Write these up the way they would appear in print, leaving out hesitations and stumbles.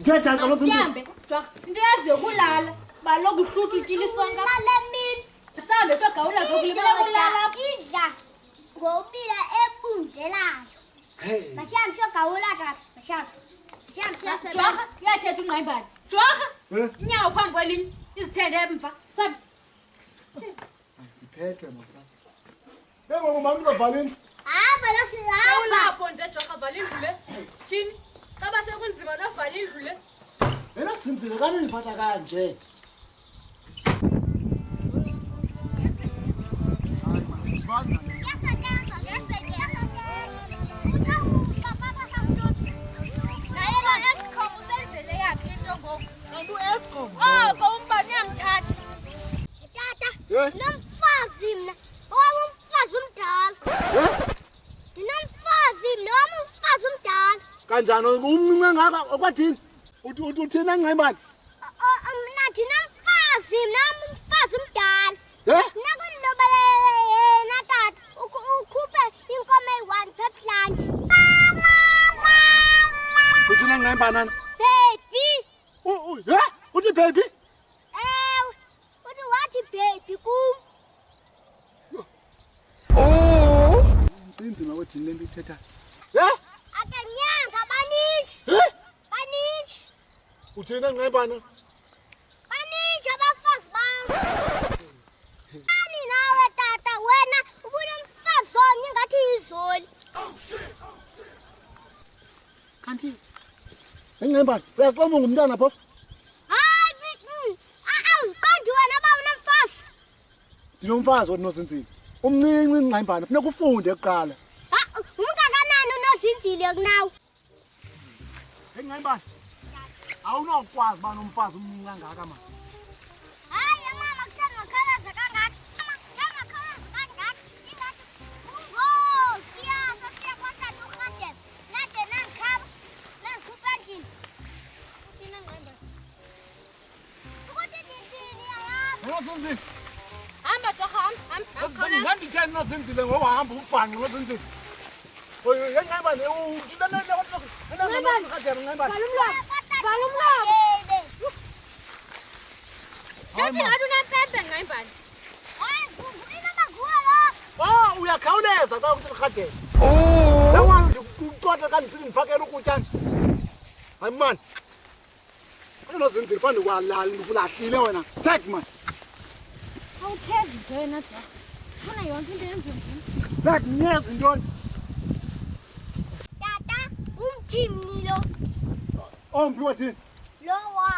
Thetha kaloku Sihambe, Jwaka. Into yazi yokulala. Baloku uhluthukile isonka. Lalemini. Sihambe sogawula zokulibela kulala. Idla ngobila ebunzelayo. Hey. Mashamsho gawula tata. Mashamsho. Mashamsho Jwaka, uyathetha uNgqayimbani. Jwaka. Eh? Inyawo phambi kwelinye. Izithende emva. Sabe. Iphethwe masa. Yebo mama uzovalini. Hamba losihamba. Ulapho nje Jwaka vala indlu le. Tyhini. Xa basekunzima novala indlu le. Yena sithinzile kanini iphatha kanje. Eskom. Umbani uyamthatha. Tata. Eh? Nomfazi mina. Owamumfazi umdala. Ndinomfazi mina owamumfazi umdala. Kanjani umncinci ngaka okwathini? Uthina Ngqayimbani? Mina ndinomfazi mina owamumfazi umdala. Eh? Nakunilobelele yena tata. Ukhuphe inkomo eyi-1 peplant. Uthina Ngqayimbani nana? Baby. Yeah? Uthi baby? Ewe. Uthi wathi baby kum. Inzima kwethini lento ithetha. Yeah? Akanyanga baninji. Eh? Baninji. Uthina Ngqayimbani? Baninji abafazi bam. Ani nawe tata wena ubunomfazi omnye ngathi yizoli. Kanti Ngqayimbani uyaxoma ngumntana phofu? Hayi, awuziqondi wena uba unomfazi. Ndinomfazi odinozinzile. Umncinci Ngqayimbani funeka ufunde kuqala. Ungakanani unozinzile kunawe? Ngqayimbani. Awunokwazi uba nomfazi omncinci kangaka mama. Hayi mama kuthanda ngakhalaza kangaka. Mama kuthanda ngakhalaza kangaka. Ingathi ungozi yazo siyakwatata urhadebe. Nade nandikhaba nandikhupha endlini. Uthina Ngqayimbani. Sukuthi ndithini yayazi. Nozinzile. Hamba Jwaka, hamba. Nganditheni nozinzile ngoba hamba ubhanqe nozinzile. Oye Ngqayimbani uthina Ngqayimbani. Vala umlomo. Thethi ngathi unempempe Ngqayimbani. Hayi, inoba nguwe lo. Uyakhawuleza xa uthi rhadele. Njengoba ndikuxoxa xa ndisithi ndiphakela ukutya nje. Hayi mani. Nozinzile phambi kwalala ndikulahlile wena. Take man. Awuthezi nje wena Jwaka. Funa yonke into yenzeni. Take nyezi ntoni. Tata, umthini lo. Omphi wathini? Lowa.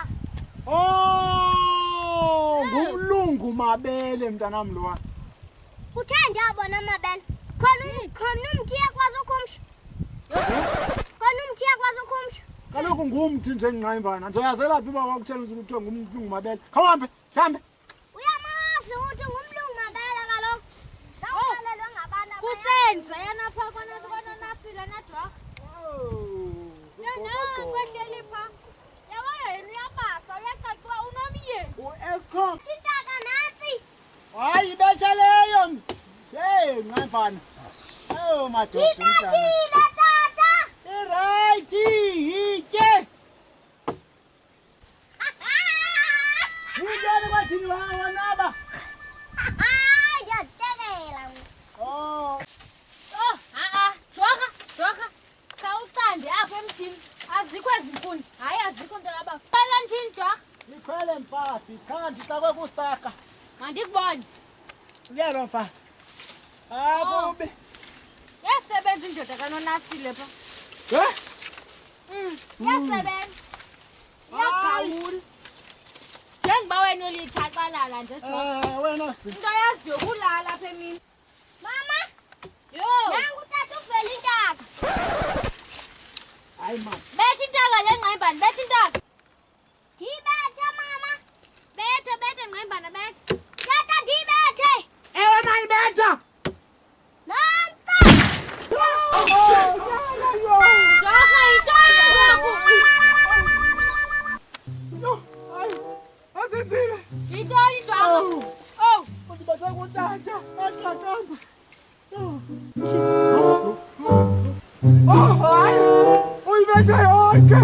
Ngumlungu mabele mntanam lowa. Kuthe ndiyabona amabele. Khona umthi yakwazi ukumsha. Khona umthi yakwazi ukumsha. Kaloku ngumthi nje Ngqayimbani. Ndiyazelaphi uba wakutshela ukuthi ngumlungu mabele. Khawuhambe, hambe. Uyamazi ukuthi ngumlungu mabele kaloku. Zawuxelelwa ngabantu abaya. Kusenza yena phaa kwanasile na Jwaka. Yena kwehleli phaa. Yabona yena uyabasa uyacaciwa unomyeni. Eskom. Thintaka nantsi. Hayi ibetsheleyo. Hey Ngqayimbani. Madoda. Ibathile tata. Right, yitye. Yitye kwathini wanaba. Ndiyazitekela. Jwaka. Xa ucande apho emthini. Azikho ezinkuni. Hayi azikho nto yaba. Qala nthini Jwaka? Ikhwele mfazi, cha ndixakwe kusaka. Mandikubone. Uyalo mfazi. Akubi. Yasebenza indoda kanonasile phaa. Yasebenza. Iyachawula. Njengoba wena ulithaqalala nje Jwaka. Wena Into yazi yokulala apha emini. Mama, Yo. nangu tata uvela intaka. hayi man. Betha intaka le Ngqayimbani, betha intaka. Ndibethe mama. Betha Ngqayimbani, betha. Tata ndibethe. Ewe mayibetha. Nantsi. Jwaka yintoni yakho? Hayi. Azenzile. Yintoni Jwaka? Ndibethe kutata. Athatamba. Hayi. Uyibethe yonke.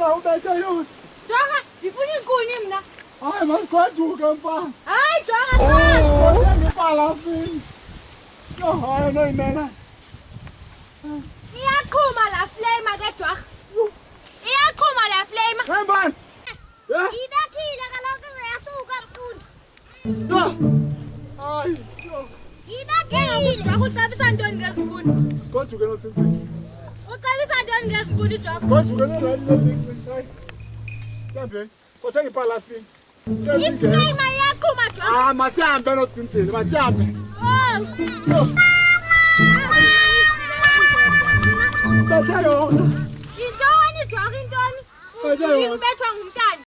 ufuna ubethe yona. Jorha, ndifuna iinkuni mna. Hayi masigoduke mfana. Hayi, Jorha, sazi. Kodwa ngipalafini. Yo hayi noyimena. Iyaqhuma laa flame ke, Jorha. Iyaqhuma laa flame. Hembani. Ngibethile kaloku uyasuka mfundi. Yo. Hayi. Yo. Ngibethile. Jorha, ucebisa ntoni ngezikuni? Sigoduke nosinzini. Ucebisa ntoni ngezikuni, Jorha? Sigoduke nosinzini. Kambe, kothenga ipalafini. Iflame iyaqhuma, Jorha. Ah, masihambe nozinzini, masihambe. Oh. Bethe yona. Intoni, Jorha, intoni? Bethe yona. Ubethwa ngumntana.